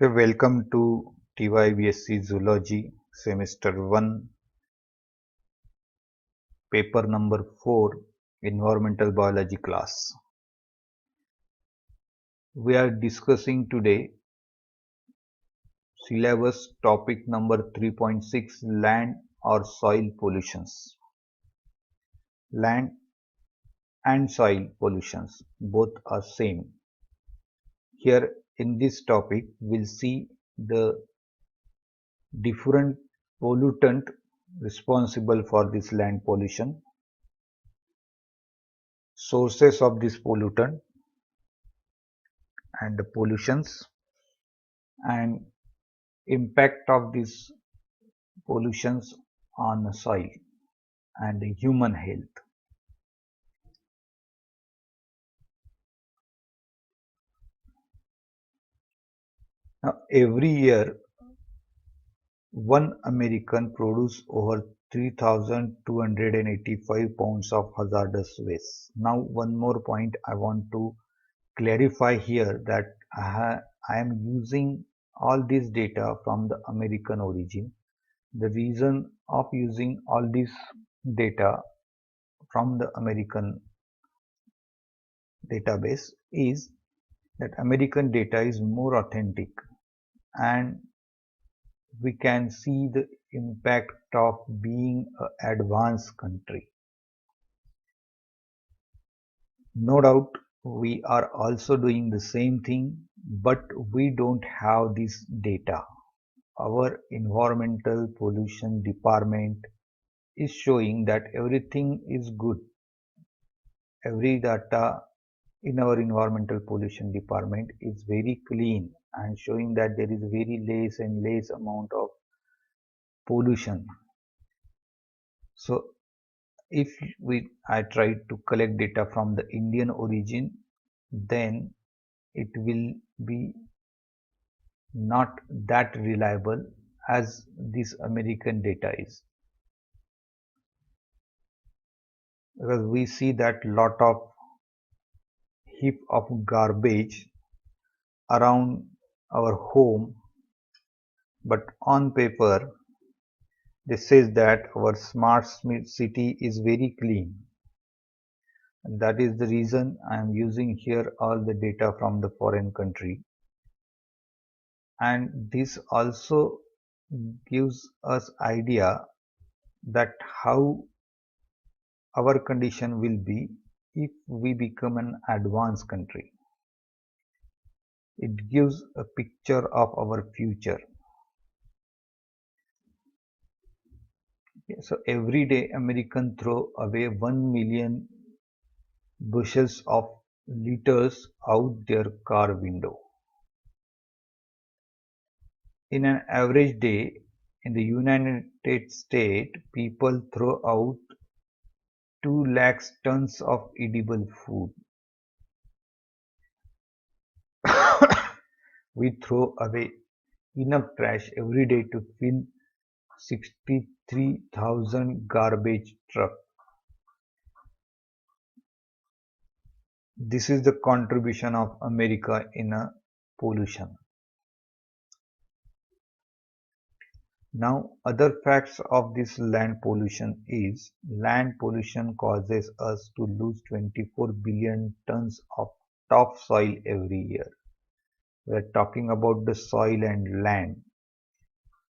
Welcome to TY Zoology Semester 1, paper number 4, Environmental Biology class. We are discussing today syllabus topic number 3.6, land or soil pollutions. Land and soil pollutions both are same. Here in this topic we'll see the different pollutant responsible for this land pollution, sources of this pollutant and the pollutions, and impact of these pollutions on the soil and the human health. Now, every year, one American produces over 3,285 pounds of hazardous waste. Now, one more point I want to clarify here that I am using all this data from the American origin. The reason of using all this data from the American database is that American data is more authentic and we can see the impact of being an advanced country. No doubt we are also doing the same thing, but we don't have this data. Our environmental pollution department is showing that everything is good. Every data in our environmental pollution department is very clean and showing that there is very less and less amount of pollution. So if I try to collect data from the Indian origin, then it will be not that reliable as this American data is, because we see that lot of heap of garbage around our home, but on paper this says that our smart city is very clean. And that is the reason I am using here all the data from the foreign country, and this also gives us idea that how our condition will be if we become an advanced country. It gives a picture of our future. So every day Americans throw away 1 million bushels of litters out their car window. In an average day in the United States, people throw out 2 lakhs tons of edible food. We throw away enough trash every day to fill 63,000 garbage trucks. This is the contribution of America in pollution. Now, other facts of this land pollution is land pollution causes us to lose 24 billion tons of topsoil every year. We are talking about the soil and land.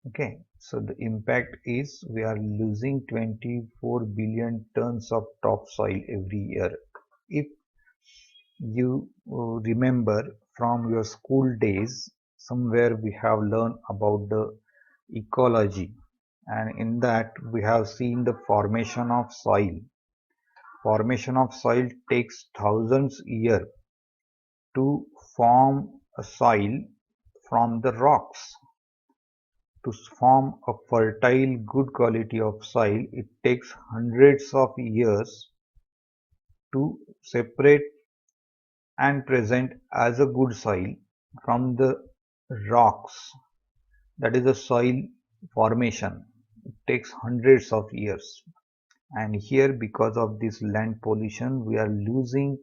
Okay, so the impact is we are losing 24 billion tons of topsoil every year. If you remember from your school days, somewhere we have learned about the ecology, and in that we have seen the formation of soil. Formation of soil takes thousands years to form a soil from the rocks. To form a fertile good quality of soil, it takes hundreds of years to separate and present as a good soil from the rocks. That is the soil formation. It takes hundreds of years. And here, because of this land pollution, we are losing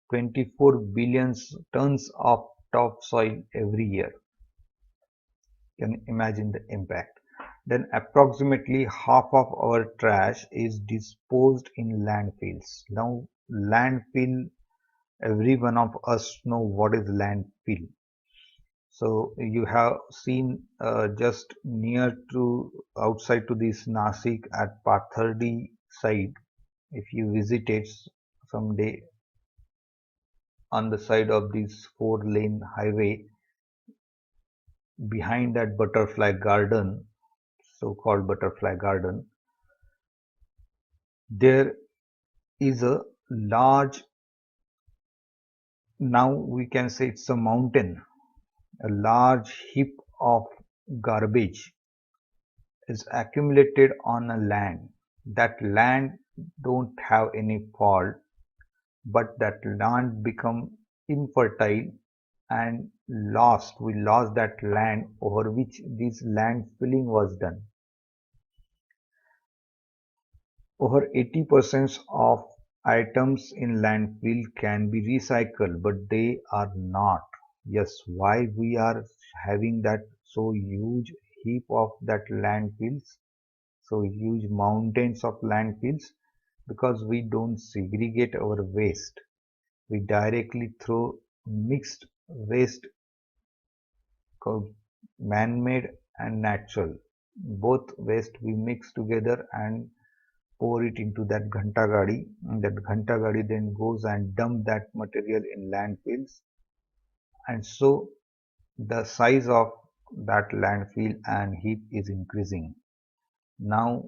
24 billion tons of topsoil every year. Can imagine the impact. Then approximately half of our trash is disposed in landfills. Now landfill, every one of us know what is landfill. So you have seen just near to outside to this Nasik at Pathardi side. If you visit it someday on the side of this 4-lane highway, behind that butterfly garden, so-called butterfly garden, there is a large, now we can say it's a mountain, a large heap of garbage is accumulated on a land. That land don't have any fault, but that land become infertile and lost. We lost that land over which this land filling was done. Over 80% of items in landfill can be recycled, but they are not. Yes, why we are having that so huge heap of that landfills, so huge mountains of landfills? Because we don't segregate our waste. We directly throw mixed waste, man-made and natural. Both waste we mix together and pour it into that ghanta gadi, and that ghanta gadi then goes and dump that material in landfills, and so the size of that landfill and heap is increasing. Now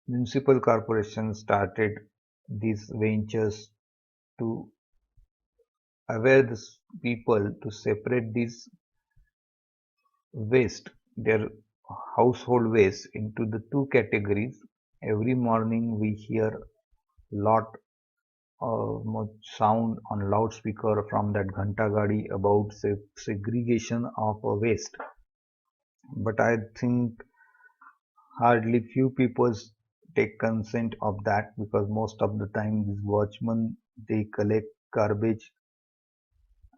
municipal corporations started these ventures to aware the people to separate this waste, their household waste, into the two categories. Every morning we hear lot much sound on loudspeaker from that ghanta gadi about segregation of waste. But I think hardly few people take consent of that, because most of the time these watchmen, they collect garbage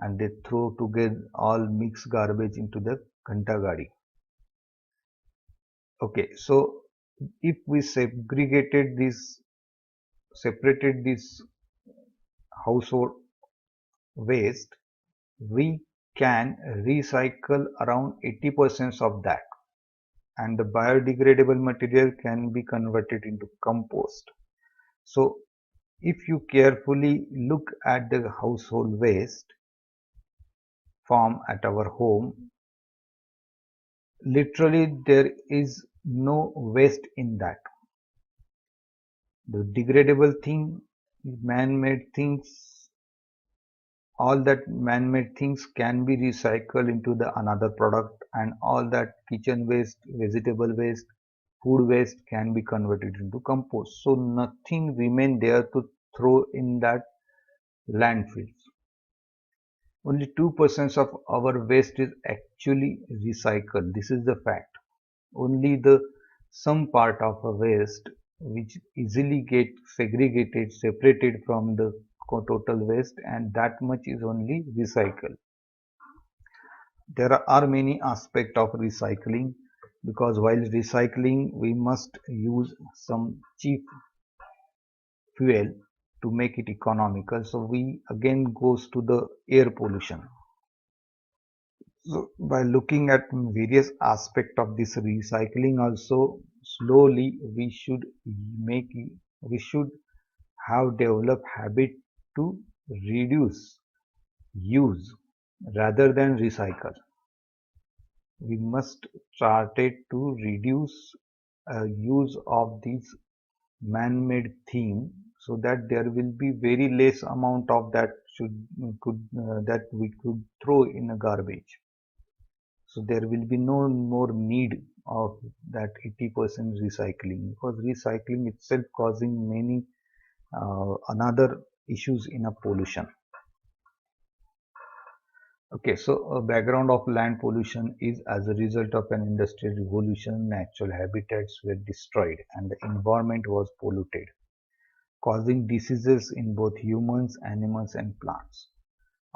and they throw together all mixed garbage into the ghanta gadi. Okay, so if we separated this household waste, we can recycle around 80% of that, and the biodegradable material can be converted into compost. So if you carefully look at the household waste form at our home, literally there is no waste in that. The degradable thing, man-made things, all that man-made things can be recycled into the another product, and all that kitchen waste, vegetable waste, food waste can be converted into compost. So nothing remain there to throw in that landfills. Only 2% of our waste is actually recycled. This is the fact. Only the some part of a waste which easily get segregated, separated from the total waste, and that much is only recycled. There are many aspects of recycling, because while recycling we must use some cheap fuel to make it economical. So we again goes to the air pollution. So by looking at various aspects of this recycling also, slowly make we should have developed habit to reduce use rather than recycle. We must started to reduce use of these man-made thing, so that there will be very less amount of that that we could throw in a garbage. So there will be no more need of that 80% recycling, because recycling itself causing many another issues in a pollution. Okay, so a background of land pollution is as a result of an industrial revolution, natural habitats were destroyed and the environment was polluted, causing diseases in both humans, animals and plants.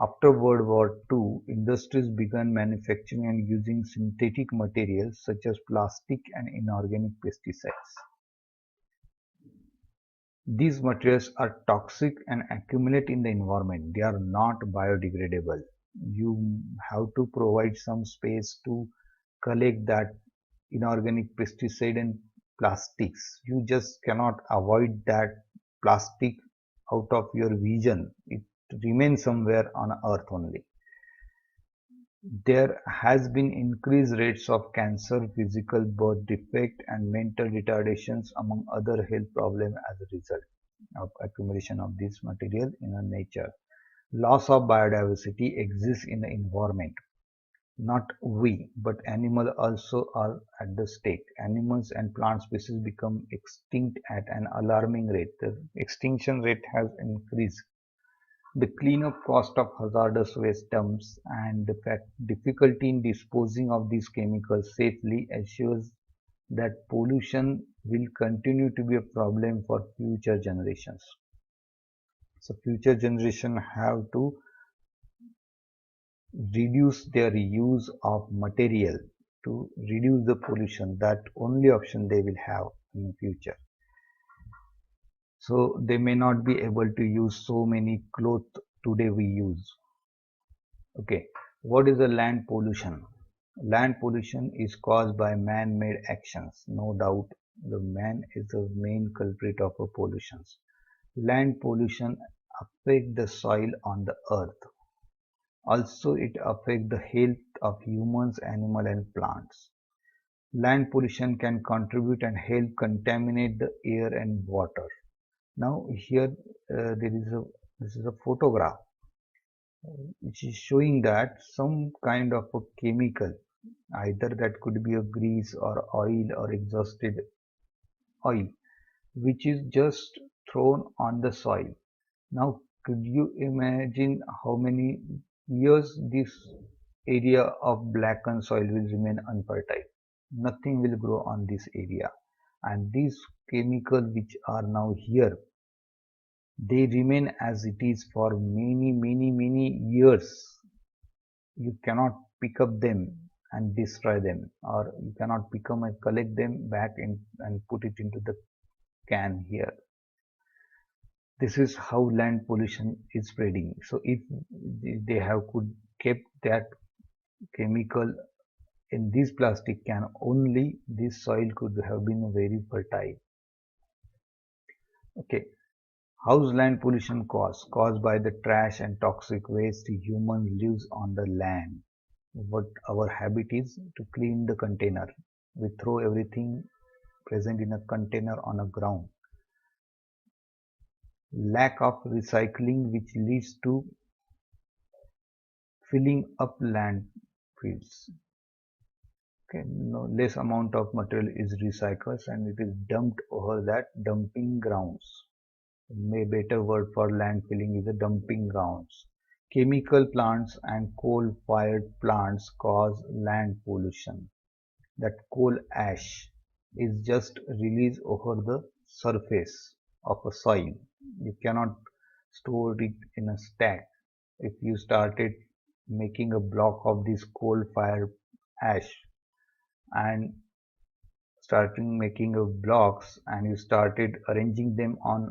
After World War II, industries began manufacturing and using synthetic materials such as plastic and inorganic pesticides. These materials are toxic and accumulate in the environment. They are not biodegradable. You have to provide some space to collect that inorganic pesticide and plastics. You just cannot avoid that plastic out of your vision. It remains somewhere on earth only. There has been increased rates of cancer, physical birth defect, and mental retardations among other health problems as a result of accumulation of this material in our nature. Loss of biodiversity exists in the environment. Not we, but animals also are at the stake. Animals and plant species become extinct at an alarming rate. The extinction rate has increased. The cleanup cost of hazardous waste dumps and the difficulty in disposing of these chemicals safely assures that pollution will continue to be a problem for future generations. So future generations have to reduce their use of material to reduce the pollution. That only option they will have in the future. So they may not be able to use so many clothes today we use. Okay, what is the land pollution? Land pollution is caused by man-made actions. No doubt, the man is the main culprit of pollution. Land pollution affects the soil on the earth. Also, it affects the health of humans, animals, and plants. Land pollution can contribute and help contaminate the air and water. Now, here there is a this is a photograph which is showing that some kind of a chemical, either that could be a grease or oil or exhausted oil, which is just thrown on the soil. Now, could you imagine how many years this area of blackened soil will remain unfertile? Nothing will grow on this area. And these chemicals which are now here, they remain as it is for many years. You cannot pick up them and destroy them, or you cannot pick up and collect them back in, and put it into the can here. This is how land pollution is spreading. So if they have could kept that chemical in this plastic can, only this soil could have been very fertile. Okay, how's land pollution caused? Caused by the trash and toxic waste humans lives on the land. What our habit is to clean the container. We throw everything present in a container on a ground. Lack of recycling which leads to filling up landfills. Okay, no less amount of material is recycled and it is dumped over that dumping grounds. A better word for landfilling is the dumping grounds. Chemical plants and coal-fired plants cause land pollution. That coal ash is just released over the surface of a soil. You cannot store it in a stack. If you started making a block of this coal-fired ash and starting making a blocks and you started arranging them on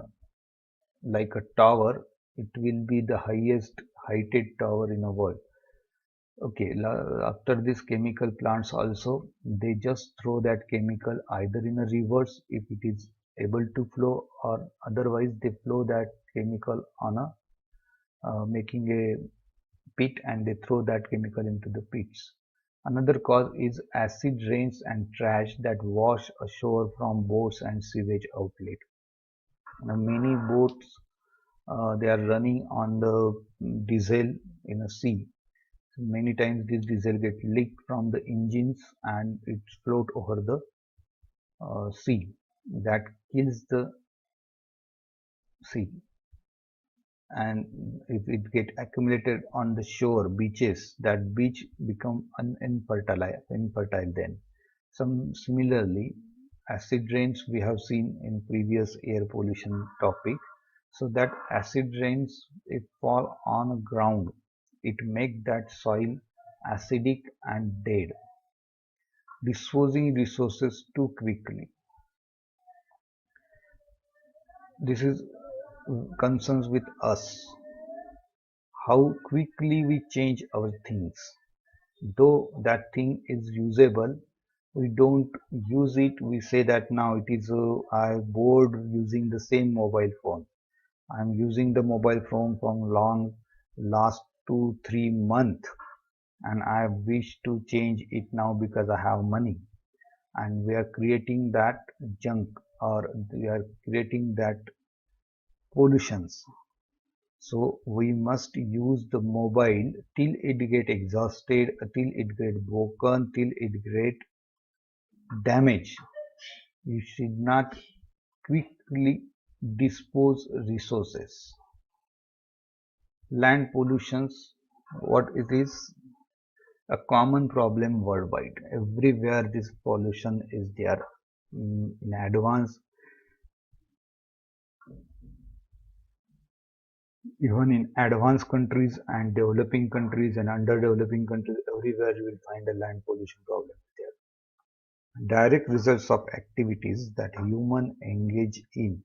like a tower, it will be the highest heighted tower in the world. Okay, after this chemical plants also, they just throw that chemical either in a rivers if it is able to flow, or otherwise they flow that chemical on a making a pit and they throw that chemical into the pits. Another cause is acid rains and trash that wash ashore from boats and sewage outlet. Now, many boats they are running on the diesel in a sea. So many times this diesel get leaked from the engines and it float over the sea. That kills the sea. And if it get accumulated on the shore beaches, that beach become infertile then. Some similarly, acid rains we have seen in previous air pollution topic. So that acid rains, if fall on ground, it makes that soil acidic and dead, disposing resources too quickly. This is concerns with us, how quickly we change our things. Though that thing is usable, we don't use it. We say that now it is I'm bored using the same mobile phone. I'm using the mobile phone from last 2 3 months, and I wish to change it now because I have money. And we are creating that junk, or we are creating that pollutions. So we must use the mobile till it get exhausted, till it get broken, till it get damaged. You should not quickly dispose resources. Land pollutions, what it is, a common problem worldwide. Everywhere this pollution is there. In advance, even in advanced countries and developing countries and underdeveloping countries, everywhere you will find a land pollution problem there. Direct results of activities that human engage in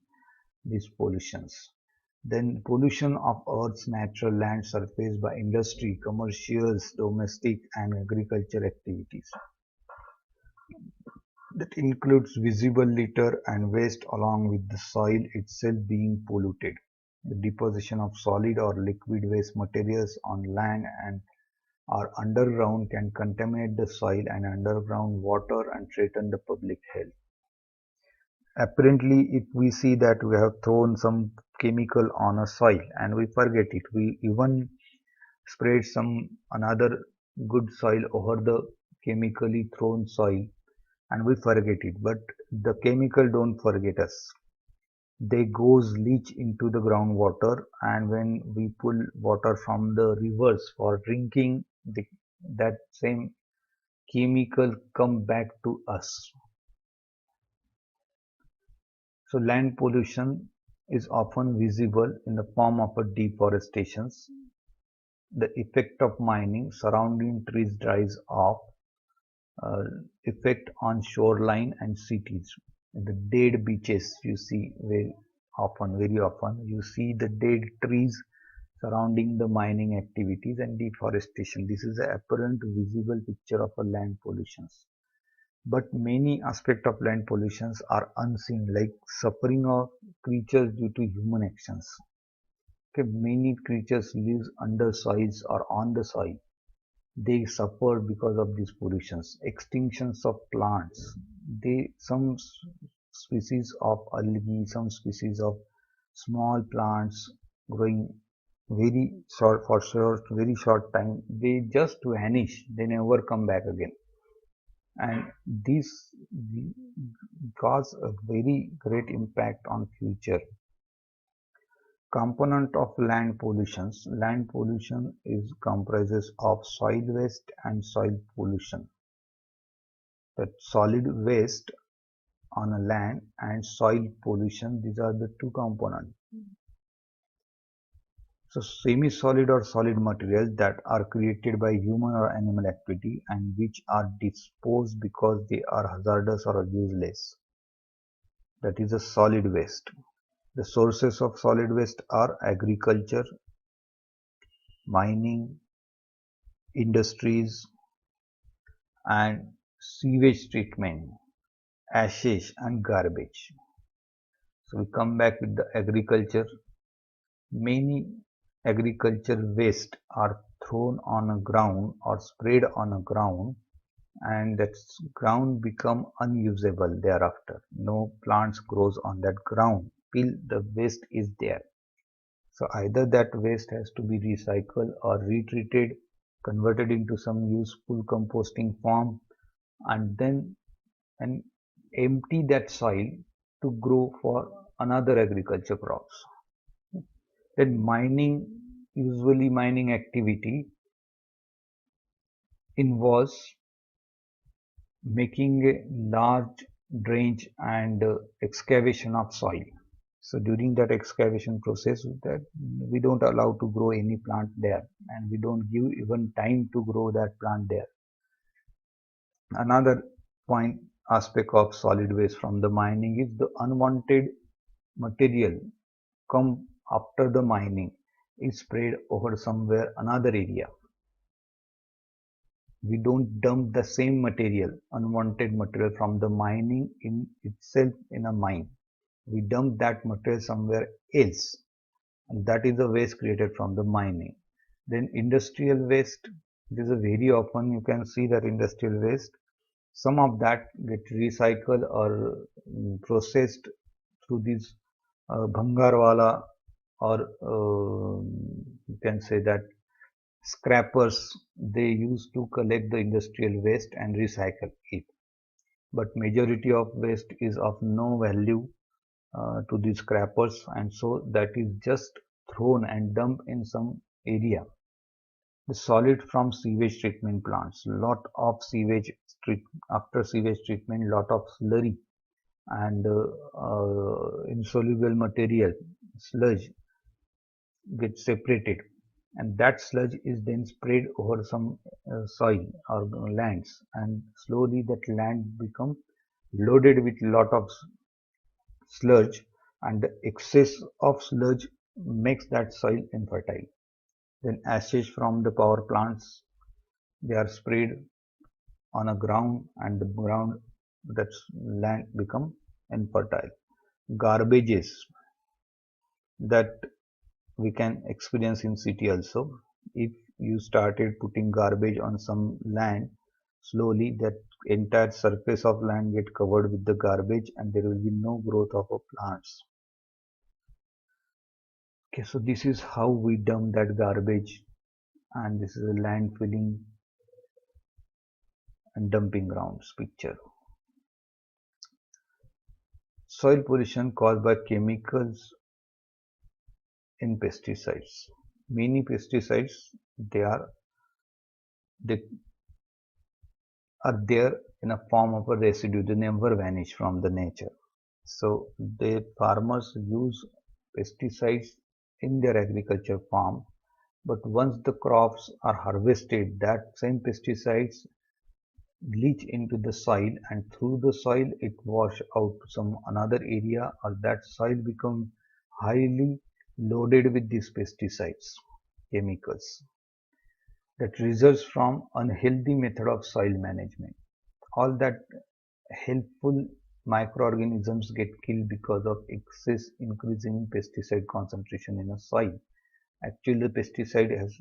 these pollutions. Then pollution of Earth's natural land surface by industry, commercials, domestic and agriculture activities. That includes visible litter and waste along with the soil itself being polluted. The deposition of solid or liquid waste materials on land and or underground can contaminate the soil and underground water and threaten the public health. Apparently, if we see that we have thrown some chemical on a soil and we forget it, we even spread some another good soil over the chemically thrown soil and we forget it. But the chemical don't forget us. They goes leach into the groundwater, and when we pull water from the rivers for drinking, that same chemical come back to us. So land pollution is often visible in the form of a deforestation, the effect of mining, surrounding trees dries off, uh, effect on shoreline and cities. The dead beaches you see very often you see the dead trees surrounding the mining activities and deforestation. This is an apparent visible picture of a land pollutions. But many aspects of land pollutions are unseen, like suffering of creatures due to human actions. Okay, many creatures live under soils or on the soil. They suffer because of these pollutions. Extinctions of plants. Some species of algae, some species of small plants growing very short time. They just vanish. They never come back again. And this cause a very great impact on future. Component of land pollutions. Land pollution is comprises of soil waste and soil pollution. That solid waste on a land and soil pollution, these are the two components. So semi-solid or solid materials that are created by human or animal activity and which are disposed because they are hazardous or useless. That is a solid waste. The sources of solid waste are agriculture, mining, industries, and sewage treatment, ashes and garbage. So we come back with the agriculture. Many agriculture waste are thrown on a ground or sprayed on a ground, and that ground become unusable thereafter. No plants grows on that ground till the waste is there. So either that waste has to be recycled or retreated, converted into some useful composting form, and then and empty that soil to grow for another agriculture crops. Then usually mining activity involves making a large drainage and excavation of soil. So during that excavation process, that we don't allow to grow any plant there, and we don't give even time to grow that plant there. Another point aspect of solid waste from the mining is the unwanted material come after the mining is spread over somewhere another area. We don't dump the same material, unwanted material from the mining in itself in a mine. We dump that material somewhere else, and that is the waste created from the mining. Then industrial waste, this is very often you can see that industrial waste, some of that get recycled or processed through these bhangarwala, or you can say that scrappers, they used to collect the industrial waste and recycle it. But majority of waste is of no value to these scrappers, and so that is just thrown and dumped in some area. The solid from sewage treatment plants, lot of sewage after sewage treatment, lot of slurry and insoluble material, sludge, gets separated, and that sludge is then spread over some soil or lands, and slowly that land become loaded with lot of sludge, and the excess of sludge makes that soil infertile. Then ashes from the power plants, they are sprayed on a ground, and the ground, that's land become infertile. Garbages that we can experience in city also. If you started putting garbage on some land, slowly that entire surface of land get covered with the garbage, and there will be no growth of plants. Okay, so this is how we dump that garbage, and this is a land filling and dumping grounds picture. Soil pollution caused by chemicals in pesticides. Many pesticides, they are they are there in a form of a residue. They never vanish from the nature. So the farmers use pesticides in their agriculture farm, but once the crops are harvested, that same pesticides leach into the soil, and through the soil it wash out to some another area, or that soil become highly loaded with these pesticides, chemicals, that results from unhealthy method of soil management. All that helpful microorganisms get killed because of excess increasing pesticide concentration in a soil. Actually, the pesticide has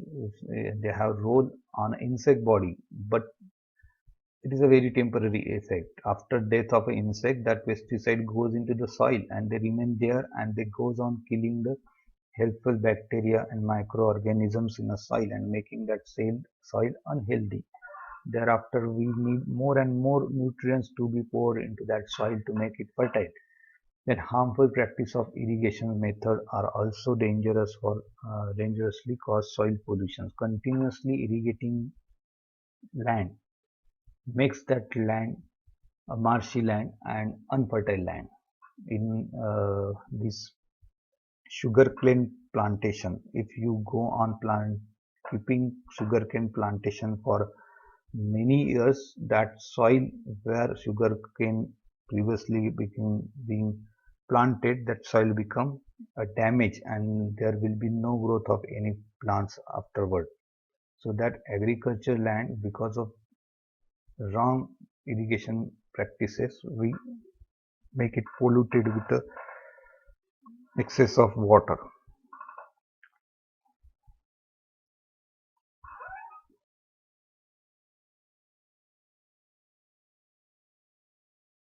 they have role on insect body, but it is a very temporary effect. After death of an insect, that pesticide goes into the soil and they remain there, and they goes on killing the helpful bacteria and microorganisms in the soil and making that same soil unhealthy. Thereafter, we need more and more nutrients to be poured into that soil to make it fertile. Then harmful practice of irrigation method are also dangerous for dangerously cause soil pollution. Continuously irrigating land makes that land a marshy land and unfertile land. In this sugarcane plantation, if you go on keeping sugarcane plantation for many years, that soil where sugarcane previously being planted, that soil become a damage, and there will be no growth of any plants afterward. So that agriculture land, because of wrong irrigation practices, we make it polluted with the excess of water.